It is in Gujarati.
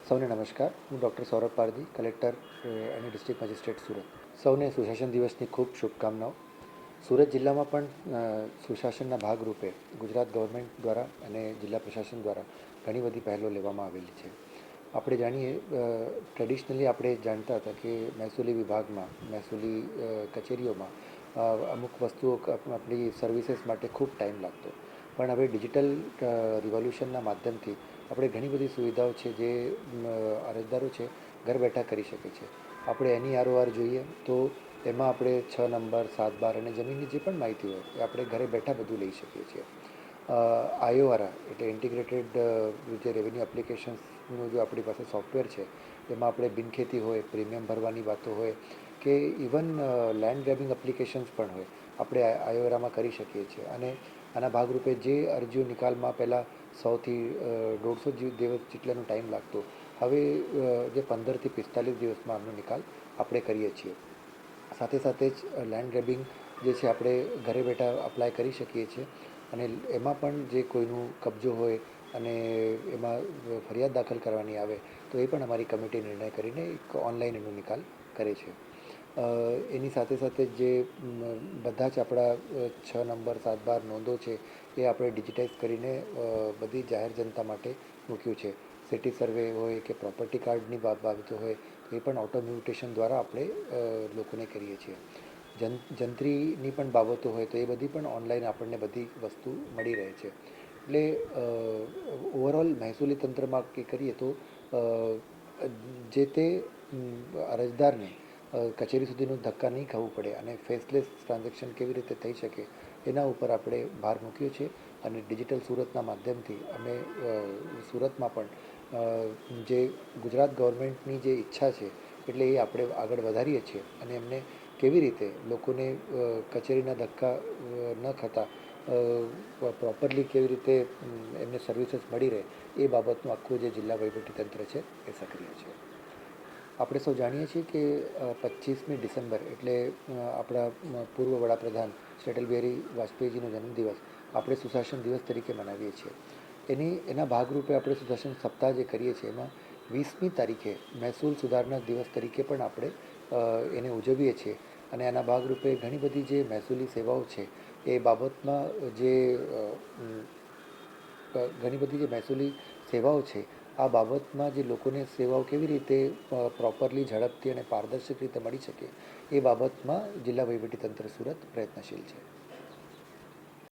સૌને નમસ્કાર. હું ડૉક્ટર સૌરભ પારધી, કલેક્ટર અને ડિસ્ટ્રિક્ટ મેજિસ્ટ્રેટ સુરત. સૌને સુશાસન દિવસની ખૂબ શુભકામનાઓ. સુરત જિલ્લામાં પણ સુશાસનના ભાગરૂપે ગુજરાત ગવર્મેન્ટ દ્વારા અને જિલ્લા પ્રશાસન દ્વારા ઘણી બધી પહેલો લેવામાં આવેલી છે. આપણે જાણીએ, ટ્રેડિશનલી આપણે જાણતા હતા કે મહેસૂલી વિભાગમાં, મહેસૂલી કચેરીઓમાં અમુક વસ્તુઓ આપણી સર્વિસીસ માટે ખૂબ ટાઈમ લાગતો. પણ હવે ડિજિટલ રિવોલ્યુશનના માધ્યમથી આપણે ઘણી બધી સુવિધાઓ છે જે અરજદારો છે ઘર બેઠા કરી શકે છે. આપણે એની આરોઆર જોઈએ તો એમાં આપણે 6 નંબર, 7 બાર અને જમીનની જે પણ માહિતી હોય એ આપણે ઘરે બેઠા બધું લઈ શકીએ છીએ. આઈઓઆરઆ એટલે ઇન્ટિગ્રેટેડ જે રેવન્યુ એપ્લિકેશન્સનું જો આપણી પાસે સોફ્ટવેર છે, એમાં આપણે બિનખેતી હોય, પ્રીમિયમ ભરવાની વાતો હોય કે ઇવન લેન્ડ ગ્રેબિંગ એપ્લિકેશન્સ પણ હોય, આપણે આઈઓઆરઆમાં કરી શકીએ છીએ. અને આના ભાગરૂપે જે અરજીઓ નિકાલમાં પહેલાં 100થી 150 દિવસ જેટલાનો ટાઈમ લાગતો, હવે જે 15થી 45 દિવસમાં આમનો નિકાલ આપણે કરીએ છીએ. સાથે સાથે જ લેન્ડ ગ્રેબિંગ જે છે આપણે ઘરે બેઠા અપ્લાય કરી શકીએ છીએ. અને એમાં પણ જે કોઈનું કબજો હોય અને એમાં ફરિયાદ દાખલ કરવાની આવે તો એ પણ અમારી કમિટી નિર્ણય કરીને એક ઓનલાઈન એનો નિકાલ કરે છે. એની સાથે સાથે જે બધા જ આપણા 6 નંબર, 7 બાર નોંધો છે એ આપણે ડિજિટાઇઝ કરીને બધી જાહેર જનતા માટે મૂક્યું છે. સિટી સર્વે હોય કે પ્રોપર્ટી કાર્ડની બાબતો હોય તો એ પણ ઓટો મ્યુટેશન દ્વારા આપણે લોકોને કરીએ છીએ. જંત્રીની પણ બાબતો હોય તો એ બધી પણ ઓનલાઈન આપણને બધી વસ્તુ મળી રહે છે. એટલે ઓવરઓલ મહેસૂલી તંત્રમાં કે કરીએ તો જે તે અરજદારને કચેરી સુધીનું ધક્કા નહીં ખાવું પડે અને ફેસલેસ ટ્રાન્ઝેક્શન કેવી રીતે થઈ શકે એના ઉપર આપણે ભાર મૂક્યો છે. અને ડિજિટલ સુરતના માધ્યમથી અમે સુરતમાં પણ જે ગુજરાત ગવર્મેન્ટની જે ઈચ્છા છે એટલે એ આપણે આગળ વધારીએ છીએ. અને એમને કેવી રીતે લોકોને કચેરીના ધક્કા ન ખાતા પ્રોપરલી કેવી રીતે એમને સર્વિસીસ મળી રહે એ બાબતનું આખું જે જિલ્લા વહીવટીતંત્ર છે એ સક્રિય છે. આપણે સૌ જાણીએ છીએ કે 25મી ડિસેમ્બર એટલે આપણા પૂર્વ વડાપ્રધાન શ્રી અટલ બિહારી વાજપેયીજીનો જન્મદિવસ આપણે સુશાસન દિવસ તરીકે મનાવીએ છીએ. એના ભાગરૂપે આપણે સુશાસન સપ્તાહ જે કરીએ છીએ એમાં 20મી તારીખે મહેસૂલ સુધારણા દિવસ તરીકે પણ આપણે એને ઉજવીએ છીએ. અને આના ભાગરૂપે ઘણી બધી જે મહેસૂલી સેવાઓ છે એ બાબતમાં જે ઘણી બધી જે મહેસૂલી સેવાઓ છે આ બાબતમાં જે લોકોને સેવાઓ કેવી રીતે પ્રોપરલી, ઝડપથી અને પારદર્શક રીતે મળી શકે એ બાબતમાં જિલ્લા વહીવટીતંત્ર સુરત પ્રયત્નશીલ છે.